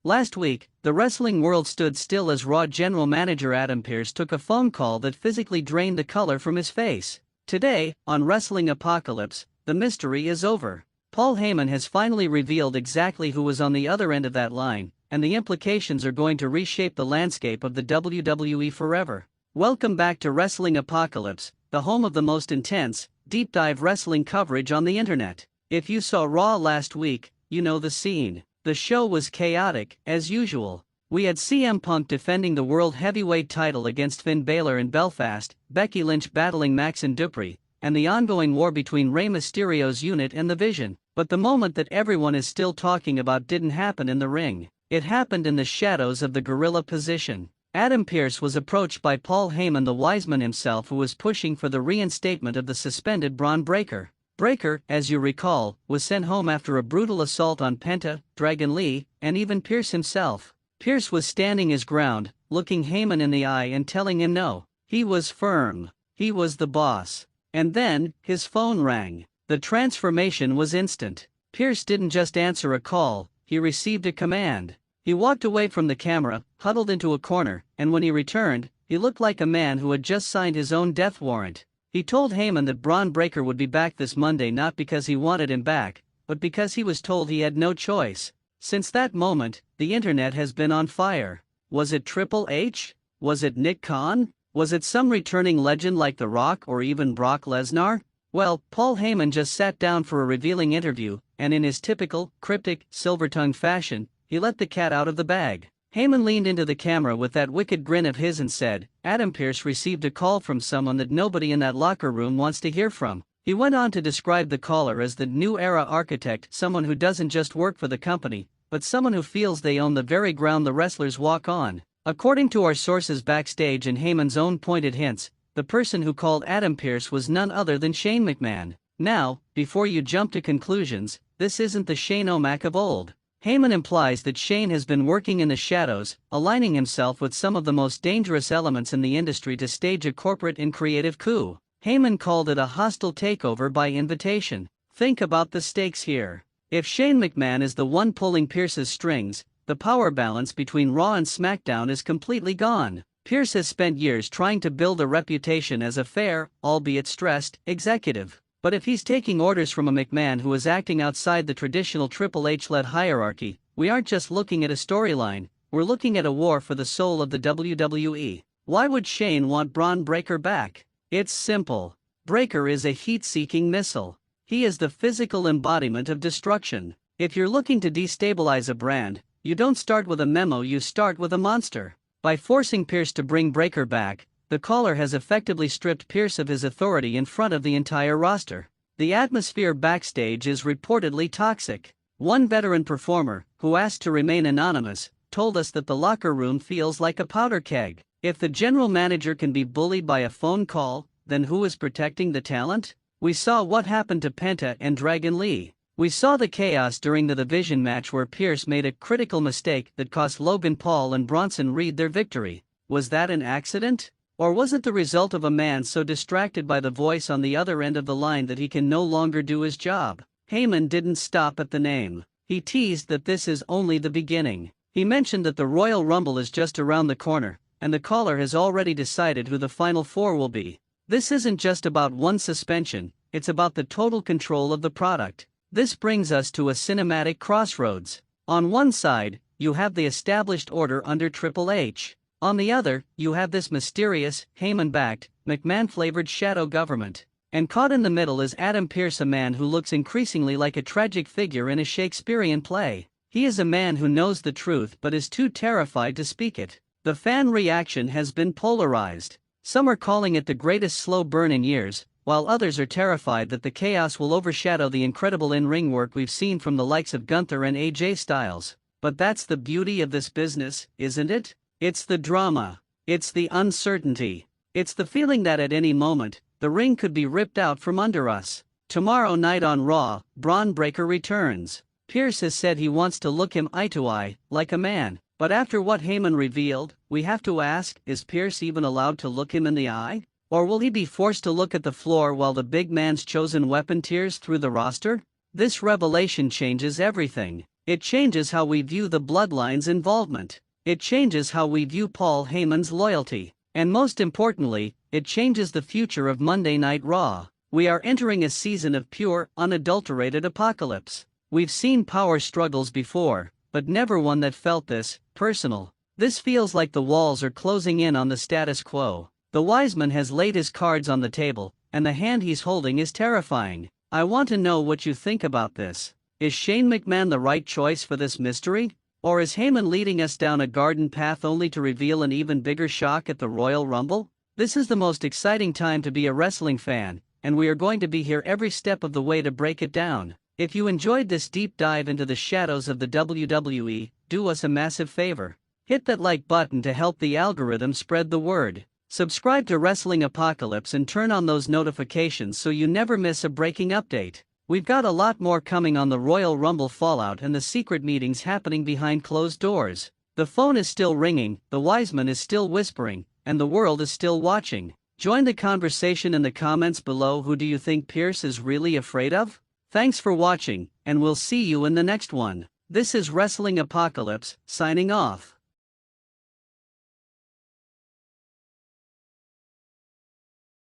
Last week, the wrestling world stood still as Raw General Manager Adam Pearce took a phone call that physically drained the color from his face. Today, on Wrestling Apocalypse, the mystery is over. Paul Heyman has finally revealed exactly who was on the other end of that line, and the implications are going to reshape the landscape of the WWE forever. Welcome back to Wrestling Apocalypse, the home of the most intense, deep-dive wrestling coverage on the internet. If you saw Raw last week, you know the scene. The show was chaotic, as usual. We had CM Punk defending the World Heavyweight title against Finn Balor in Belfast, Becky Lynch battling Maxine Dupri, and the ongoing war between Rey Mysterio's unit and The Vision. But the moment that everyone is still talking about didn't happen in the ring. It happened in the shadows of the gorilla position. Adam Pearce was approached by Paul Heyman, the Wiseman himself, who was pushing for the reinstatement of the suspended Bron Breakker. Breakker, as you recall, was sent home after a brutal assault on Penta, Dragon Lee, and even Pearce himself. Pearce was standing his ground, looking Heyman in the eye and telling him no. He was firm. He was the boss. And then, his phone rang. The transformation was instant. Pearce didn't just answer a call, he received a command. He walked away from the camera, huddled into a corner, and when he returned, he looked like a man who had just signed his own death warrant. He told Heyman that Bron Breakker would be back this Monday not because he wanted him back, but because he was told he had no choice. Since that moment, the internet has been on fire. Was it Triple H? Was it Nick Khan? Was it some returning legend like The Rock or even Brock Lesnar? Well, Paul Heyman just sat down for a revealing interview, and in his typical, cryptic, silver-tongued fashion, he let the cat out of the bag. Heyman leaned into the camera with that wicked grin of his and said, "Adam Pearce received a call from someone that nobody in that locker room wants to hear from." He went on to describe the caller as the new era architect, someone who doesn't just work for the company, but someone who feels they own the very ground the wrestlers walk on. According to our sources backstage and Heyman's own pointed hints, the person who called Adam Pearce was none other than Shane McMahon. Now, before you jump to conclusions, this isn't the Shane O'Mac of old. Heyman implies that Shane has been working in the shadows, aligning himself with some of the most dangerous elements in the industry to stage a corporate and creative coup. Heyman called it a hostile takeover by invitation. Think about the stakes here. If Shane McMahon is the one pulling Pearce's strings, the power balance between Raw and SmackDown is completely gone. Pearce has spent years trying to build a reputation as a fair, albeit stressed, executive. But if he's taking orders from a McMahon who is acting outside the traditional Triple H-led hierarchy, we aren't just looking at a storyline, we're looking at a war for the soul of the WWE. Why would Shane want Bron Breakker back? It's simple. Breakker is a heat-seeking missile. He is the physical embodiment of destruction. If you're looking to destabilize a brand, you don't start with a memo, you start with a monster. By forcing Pearce to bring Breakker back, the caller has effectively stripped Pearce of his authority in front of the entire roster. The atmosphere backstage is reportedly toxic. One veteran performer, who asked to remain anonymous, told us that the locker room feels like a powder keg. If the general manager can be bullied by a phone call, then who is protecting the talent? We saw what happened to Penta and Dragon Lee. We saw the chaos during the Division match where Pearce made a critical mistake that cost Logan Paul and Bronson Reed their victory. Was that an accident? Or was it the result of a man so distracted by the voice on the other end of the line that he can no longer do his job? Heyman didn't stop at the name. He teased that this is only the beginning. He mentioned that the Royal Rumble is just around the corner, and the caller has already decided who the Final Four will be. This isn't just about one suspension, it's about the total control of the product. This brings us to a cinematic crossroads. On one side, you have the established order under Triple H. On the other, you have this mysterious, Heyman-backed, McMahon-flavored shadow government. And caught in the middle is Adam Pearce, a man who looks increasingly like a tragic figure in a Shakespearean play. He is a man who knows the truth but is too terrified to speak it. The fan reaction has been polarized. Some are calling it the greatest slow burn in years, while others are terrified that the chaos will overshadow the incredible in-ring work we've seen from the likes of Gunther and AJ Styles. But that's the beauty of this business, isn't it? It's the drama. It's the uncertainty. It's the feeling that at any moment, the ring could be ripped out from under us. Tomorrow night on Raw, Bron Breakker returns. Pearce has said he wants to look him eye to eye, like a man. But after what Heyman revealed, we have to ask, is Pearce even allowed to look him in the eye? Or will he be forced to look at the floor while the big man's chosen weapon tears through the roster? This revelation changes everything. It changes how we view the Bloodline's involvement. It changes how we view Paul Heyman's loyalty. And most importantly, it changes the future of Monday Night Raw. We are entering a season of pure, unadulterated apocalypse. We've seen power struggles before, but never one that felt this personal. This feels like the walls are closing in on the status quo. The Wiseman has laid his cards on the table, and the hand he's holding is terrifying. I want to know what you think about this. Is Shane McMahon the right choice for this mystery? Or is Heyman leading us down a garden path only to reveal an even bigger shock at the Royal Rumble? This is the most exciting time to be a wrestling fan, and we are going to be here every step of the way to break it down. If you enjoyed this deep dive into the shadows of the WWE, do us a massive favor. Hit that like button to help the algorithm spread the word. Subscribe to Wrestling Apocalypse and turn on those notifications so you never miss a breaking update. We've got a lot more coming on the Royal Rumble fallout and the secret meetings happening behind closed doors. The phone is still ringing, the Wiseman is still whispering, and the world is still watching. Join the conversation in the comments below. Who do you think Pearce is really afraid of? Thanks for watching, and we'll see you in the next one. This is Wrestling Apocalypse, signing off.